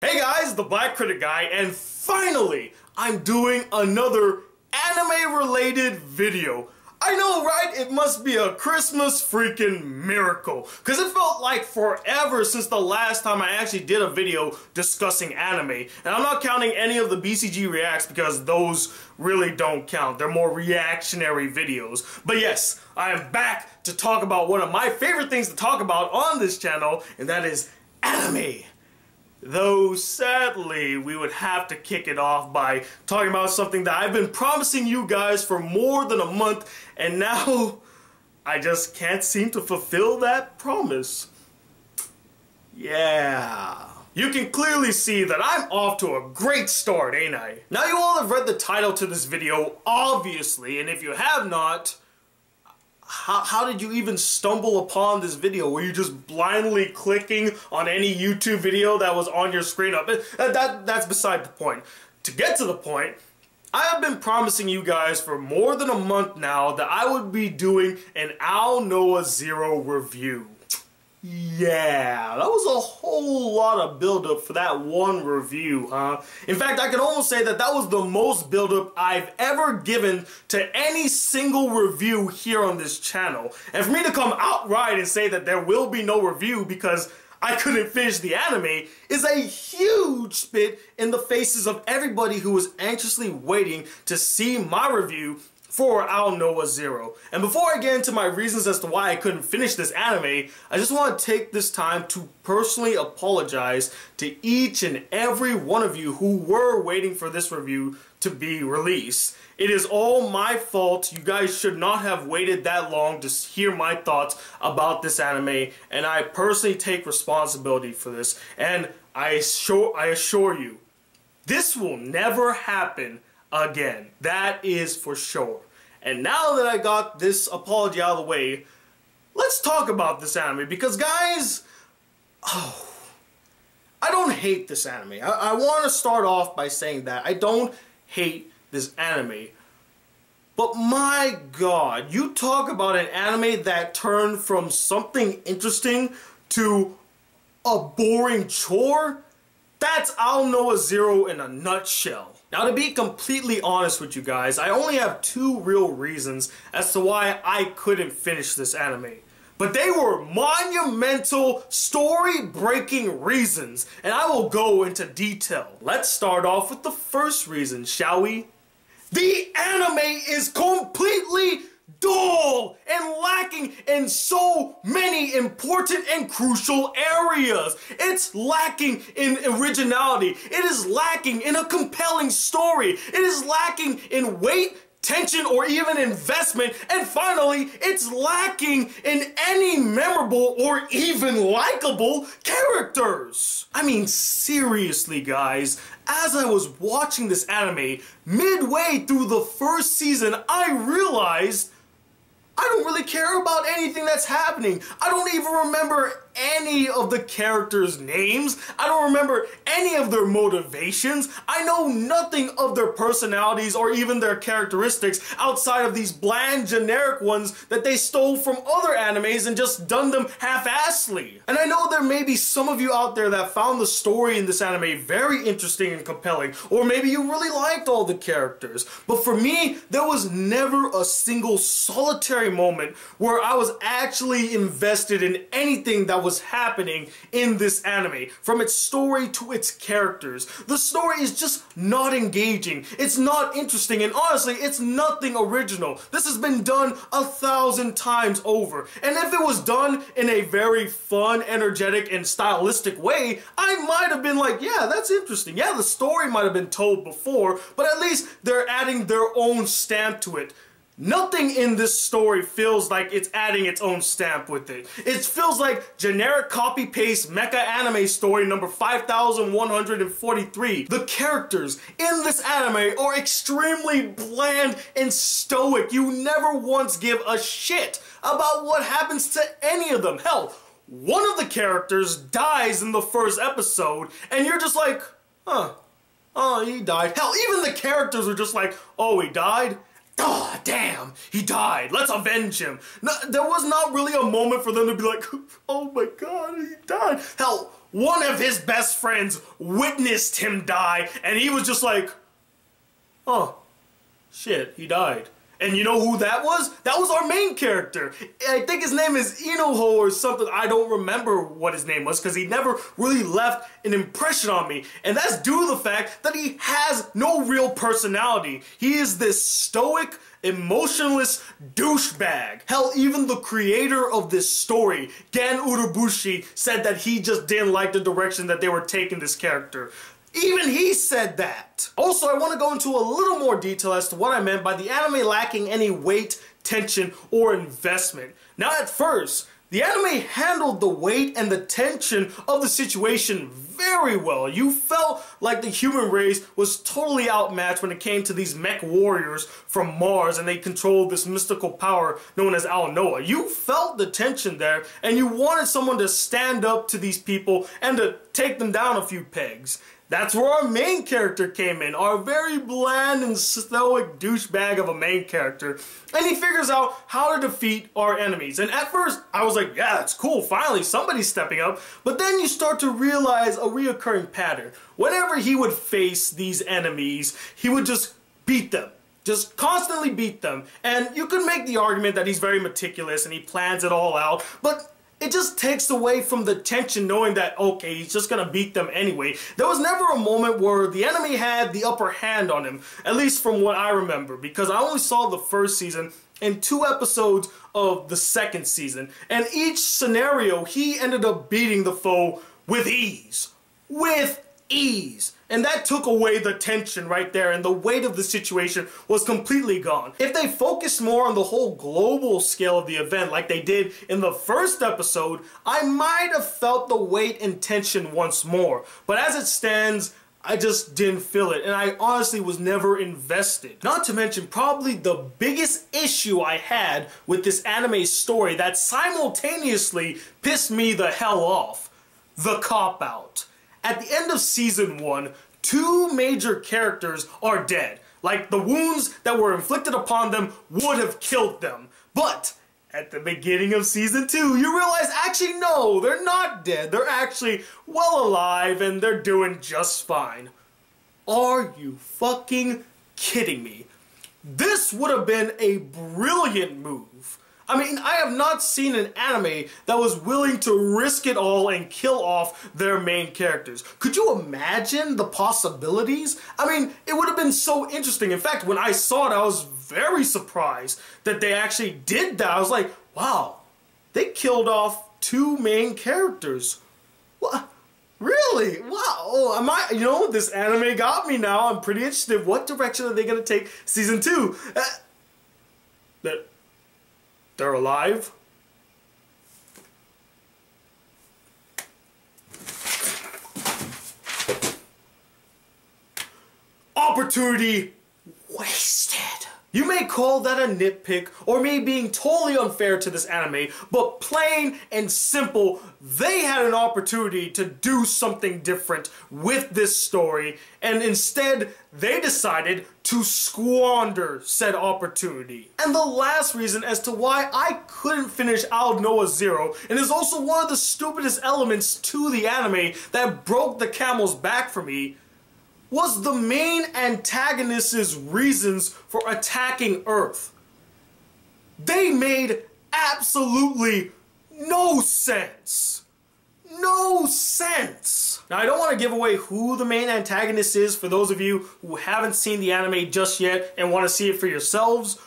Hey guys, the Black Critic Guy, and finally, I'm doing another anime-related video. I know, right? It must be a Christmas freaking miracle, because it felt like forever since the last time I actually did a video discussing anime. And I'm not counting any of the BCG reacts because those really don't count. They're more reactionary videos. But yes, I am back to talk about one of my favorite things to talk about on this channel, and that is anime. Though, sadly, we would have to kick it off by talking about something that I've been promising you guys for more than a month, and now I just can't seem to fulfill that promise. Yeah. You can clearly see that I'm off to a great start, ain't I? Now you all have read the title to this video, obviously, and if you have not, how did you even stumble upon this video? Were you just blindly clicking on any YouTube video that was on your screen? That's beside the point. To get to the point, I have been promising you guys for more than a month now that I would be doing an Aldnoah Zero review. Yeah, that was a whole lot of buildup for that one review, huh? In fact, I can almost say that that was the most buildup I've ever given to any single review here on this channel. And for me to come outright and say that there will be no review because I couldn't finish the anime is a huge spit in the faces of everybody who was anxiously waiting to see my review for Aldnoah Zero. And before I get into my reasons as to why I couldn't finish this anime, I just want to take this time to personally apologize to each and every one of you who were waiting for this review to be released. It is all my fault. You guys should not have waited that long to hear my thoughts about this anime, and I personally take responsibility for this. And I assure you, this will never happen again. That is for sure. And now that I got this apology out of the way, let's talk about this anime, because guys, I don't hate this anime. I want to start off by saying that I don't hate this anime. But my god, you talk about an anime that turned from something interesting to a boring chore? That's Aldnoah Zero in a nutshell. Now, to be completely honest with you guys, I only have two real reasons as to why I couldn't finish this anime. But they were monumental, story-breaking reasons, and I will go into detail. Let's start off with the first reason, shall we? The anime is completely dull and lacking in so many important and crucial areas. It's lacking in originality. It is lacking in a compelling story. It is lacking in weight, tension, or even investment. And finally, it's lacking in any memorable or even likable characters. I mean, seriously, guys, as I was watching this anime, midway through the first season, I realized I don't really care about anything that's happening. I don't even remember any of the characters' names. I don't remember any of their motivations. I know nothing of their personalities or even their characteristics outside of these bland, generic ones that they stole from other animes and just done them half-assedly. And I know there may be some of you out there that found the story in this anime very interesting and compelling, or maybe you really liked all the characters. But for me, there was never a single solitary moment where I was actually invested in anything that was happening in this anime, from its story to its characters. The story is just not engaging, it's not interesting, and honestly, it's nothing original. This has been done 1,000 times over, and if it was done in a very fun, energetic, and stylistic way, I might have been like, yeah, that's interesting. Yeah, the story might have been told before, but at least they're adding their own stamp to it. Nothing in this story feels like it's adding its own stamp with it. It feels like generic copy-paste mecha anime story number 5143. The characters in this anime are extremely bland and stoic. You never once give a shit about what happens to any of them. Hell, one of the characters dies in the first episode, and you're just like, huh, oh, he died. Hell, even the characters are just like, oh, he died? Oh, damn, he died. Let's avenge him. No, there was not really a moment for them to be like, oh my god, he died. Hell, one of his best friends witnessed him die, and he was just like, oh, shit, he died. And you know who that was? That was our main character. I think his name is Inoho or something. I don't remember what his name was because he never really left an impression on me. And that's due to the fact that he has no real personality. He is this stoic, emotionless douchebag. Hell, even the creator of this story, Gan Urobushi, said that he just didn't like the direction that they were taking this character. Even he said that. Also, I want to go into a little more detail as to what I meant by the anime lacking any weight, tension, or investment. Now, at first, the anime handled the weight and the tension of the situation very well. You felt like the human race was totally outmatched when it came to these mech warriors from Mars, and they controlled this mystical power known as Aldnoah. You felt the tension there, and you wanted someone to stand up to these people and to take them down a few pegs. That's where our main character came in, our very bland and stoic douchebag of a main character. And he figures out how to defeat our enemies. And at first, I was like, yeah, that's cool, finally, somebody's stepping up. But then you start to realize a reoccurring pattern. Whenever he would face these enemies, he would just beat them. Just constantly beat them. And you could make the argument that he's very meticulous and he plans it all out, but it just takes away from the tension knowing that, okay, he's just gonna beat them anyway. There was never a moment where the enemy had the upper hand on him, at least from what I remember, because I only saw the first season and 2 episodes of the second season. And each scenario, he ended up beating the foe with ease. With ease. And that took away the tension right there, and the weight of the situation was completely gone. If they focused more on the whole global scale of the event like they did in the first episode, I might have felt the weight and tension once more. But as it stands, I just didn't feel it, and I honestly was never invested. Not to mention probably the biggest issue I had with this anime story that simultaneously pissed me the hell off: the cop-out. At the end of season 1, 2 major characters are dead. Like, the wounds that were inflicted upon them would have killed them. But at the beginning of season 2, you realize, actually, no, they're not dead. They're actually well alive and they're doing just fine. Are you fucking kidding me? This would have been a brilliant move. I mean, I have not seen an anime that was willing to risk it all and kill off their main characters. Could you imagine the possibilities? I mean, it would have been so interesting. In fact, when I saw it, I was very surprised that they actually did that. I was like, wow, they killed off 2 main characters. What? Really? Wow. You know, this anime got me now. I'm pretty interested. What direction are they going to take season 2? They're alive? Opportunity wasted. You may call that a nitpick, or me being totally unfair to this anime, but plain and simple, they had an opportunity to do something different with this story, and instead, they decided to squander said opportunity. And the last reason as to why I couldn't finish Aldnoah 0, and is also one of the stupidest elements to the anime that broke the camel's back for me, was the main antagonist's reasons for attacking Earth. They made absolutely no sense. No sense. Now, I don't want to give away who the main antagonist is for those of you who haven't seen the anime just yet and want to see it for yourselves,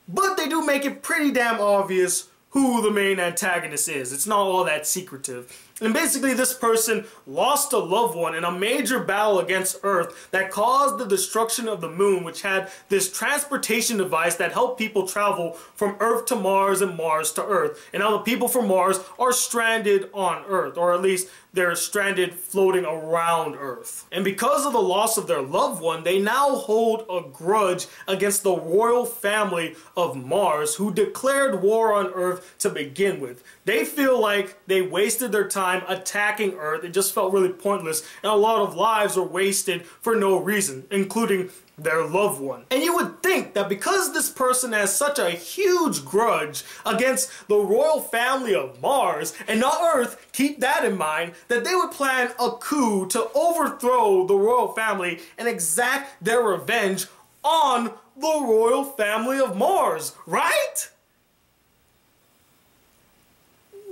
but they do make it pretty damn obvious who the main antagonist is. It's not all that secretive. And basically, this person lost a loved one in a major battle against Earth that caused the destruction of the moon, which had this transportation device that helped people travel from Earth to Mars and Mars to Earth. And now the people from Mars are stranded on Earth, or at least they're stranded floating around Earth. And because of the loss of their loved one, they now hold a grudge against the royal family of Mars, who declared war on Earth to begin with. They feel like they wasted their time attacking Earth. It just felt really pointless, and a lot of lives were wasted for no reason, including their loved one. And you would think think that because this person has such a huge grudge against the royal family of Mars and not Earth, keep that in mind, that they would plan a coup to overthrow the royal family and exact their revenge on the royal family of Mars, right?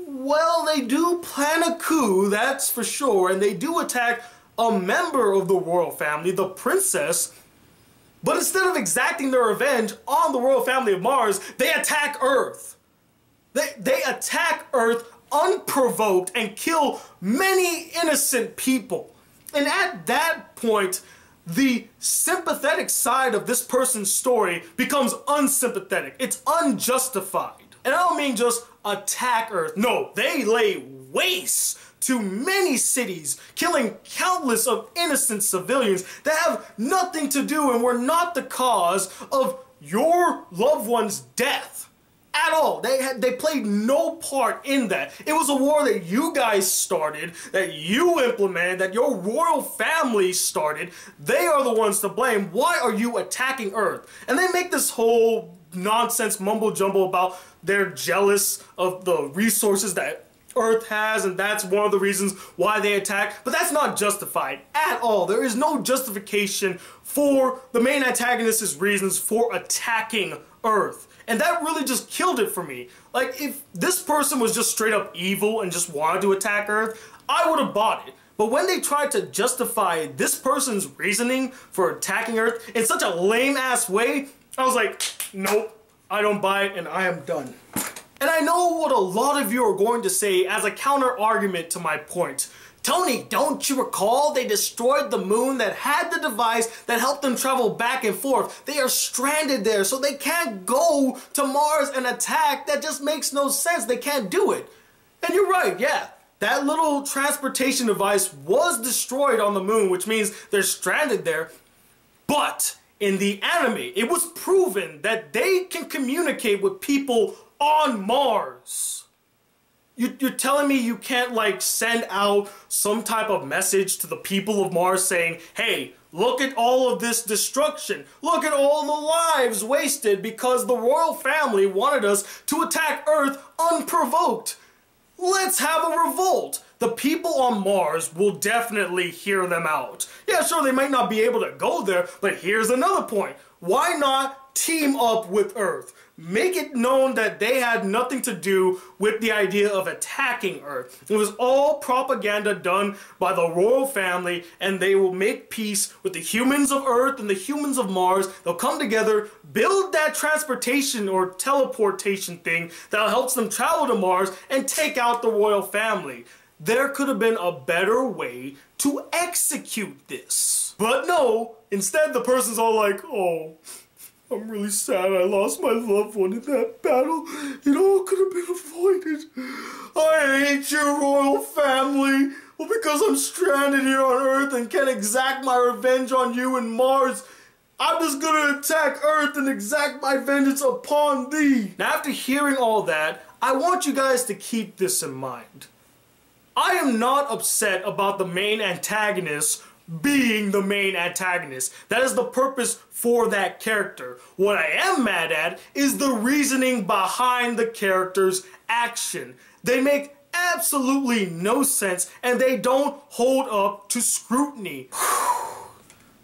Well, they do plan a coup, that's for sure, and they do attack a member of the royal family, the princess, but instead of exacting their revenge on the royal family of Mars, they attack Earth. They attack Earth unprovoked and kill many innocent people. And at that point, the sympathetic side of this person's story becomes unsympathetic. It's unjustified. And I don't mean just attack Earth. No, they lay waste to many cities, killing countless of innocent civilians that have nothing to do and were not the cause of your loved one's death at all. They played no part in that. It was a war that you guys started, that you implemented, that your royal family started. They are the ones to blame. Why are you attacking Earth? And they make this whole nonsense mumbo jumbo about they're jealous of the resources that Earth has, and that's one of the reasons why they attack. But that's not justified at all. There is no justification for the main antagonist's reasons for attacking Earth. And that really just killed it for me. Like, if this person was just straight up evil and just wanted to attack Earth, I would have bought it. But when they tried to justify this person's reasoning for attacking Earth in such a lame-ass way, I was like, nope, I don't buy it and I am done. And I know what a lot of you are going to say as a counter-argument to my point. Tony, don't you recall they destroyed the moon that had the device that helped them travel back and forth? They are stranded there, so they can't go to Mars and attack. That just makes no sense. They can't do it. And you're right, yeah. That little transportation device was destroyed on the moon, which means they're stranded there. But in the anime, it was proven that they can communicate with people on Mars. You're telling me you can't, like, send out some type of message to the people of Mars saying, hey, look at all of this destruction. Look at all the lives wasted because the royal family wanted us to attack Earth unprovoked. Let's have a revolt. The people on Mars will definitely hear them out. Yeah, sure, they might not be able to go there, but here's another point. Why not team up with Earth? Make it known that they had nothing to do with the idea of attacking Earth. It was all propaganda done by the royal family, and they will make peace with the humans of Earth and the humans of Mars. They'll come together, build that transportation or teleportation thing that helps them travel to Mars, and take out the royal family. There could have been a better way to execute this. But no, instead the person's all like, oh, I'm really sad I lost my loved one in that battle. It all could have been avoided. I hate your royal family. Well, because I'm stranded here on Earth and can't exact my revenge on you and Mars, I'm just gonna attack Earth and exact my vengeance upon thee. Now, after hearing all that, I want you guys to keep this in mind. I am not upset about the main antagonist being the main antagonist. That is the purpose for that character. What I am mad at is the reasoning behind the character's action. They make absolutely no sense and they don't hold up to scrutiny.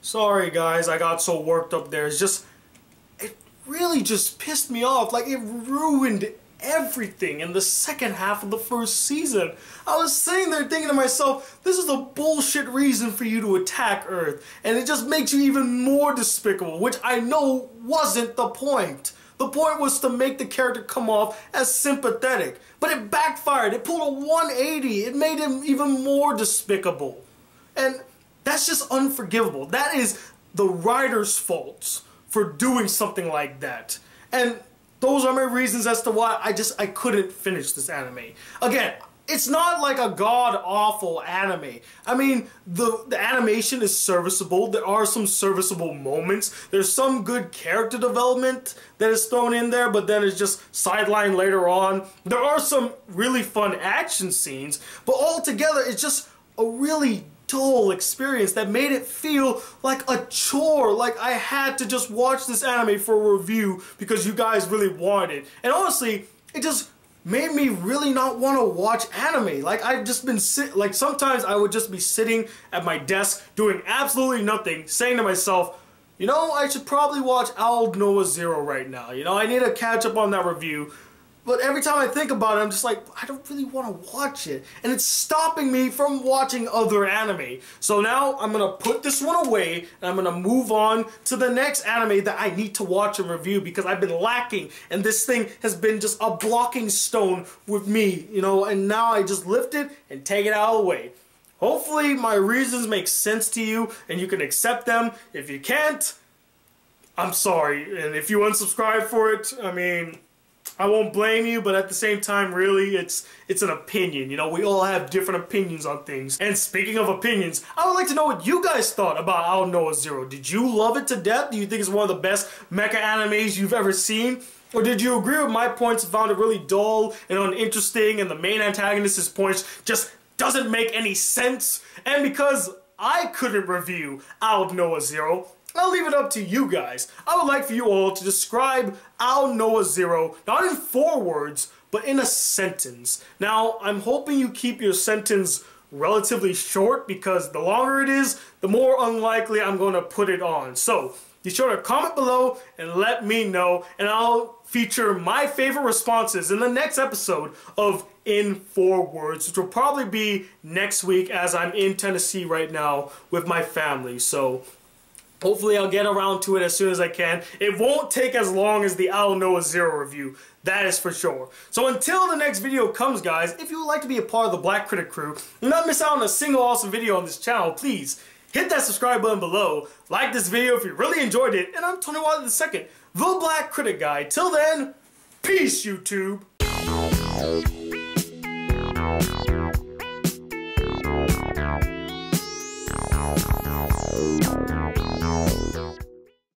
Sorry guys, I got so worked up there. It really just pissed me off. Like, it ruined everything in the second half of the first season. I was sitting there thinking to myself, this is a bullshit reason for you to attack Earth, and it just makes you even more despicable, which I know wasn't the point. The point was to make the character come off as sympathetic, but it backfired. It pulled a 180. It made him even more despicable, and that's just unforgivable. That is the writer's fault for doing something like that, and those are my reasons as to why I couldn't finish this anime. Again, it's not like a god-awful anime. I mean, the animation is serviceable. There are some serviceable moments. There's some good character development that is thrown in there, but then it's just sidelined later on. There are some really fun action scenes, but altogether, it's just a really dull experience that made it feel like a chore, like I had to just watch this anime for a review because you guys really wanted it. And honestly, it just made me really not want to watch anime. Like, I've just been like, sometimes I would just be sitting at my desk doing absolutely nothing, saying to myself, you know, I should probably watch Aldnoah 0 right now. You know, I need to catch up on that review. But every time I think about it, I'm just like, I don't really want to watch it. And it's stopping me from watching other anime. So now I'm going to put this one away, and I'm going to move on to the next anime that I need to watch and review because I've been lacking. And this thing has been just a blocking stone with me, you know, and now I just lift it and take it out of the way. Hopefully my reasons make sense to you and you can accept them. If you can't, I'm sorry. And if you unsubscribe for it, I mean, I won't blame you, but at the same time, really, it's an opinion. You know, we all have different opinions on things. And speaking of opinions, I would like to know what you guys thought about Aldnoah 0. Did you love it to death? Do you think it's one of the best mecha animes you've ever seen? Or did you agree with my points and found it really dull and uninteresting and the main antagonist's points just doesn't make any sense? And because I couldn't review Aldnoah 0, I'll leave it up to you guys. I would like for you all to describe Aldnoah 0, not in 4 words, but in a sentence. Now, I'm hoping you keep your sentence relatively short because the longer it is, the more unlikely I'm going to put it on. So, be sure to comment below and let me know, and I'll feature my favorite responses in the next episode of In 4 Words, which will probably be next week as I'm in Tennessee right now with my family. So, hopefully I'll get around to it as soon as I can. It won't take as long as the Aldnoah 0 review, that is for sure. So until the next video comes, guys, if you would like to be a part of the Black Critic crew and not miss out on a single awesome video on this channel, please hit that subscribe button below, like this video if you really enjoyed it, and I'm Tony Wilder II, the Black Critic Guy. Till then, peace, YouTube!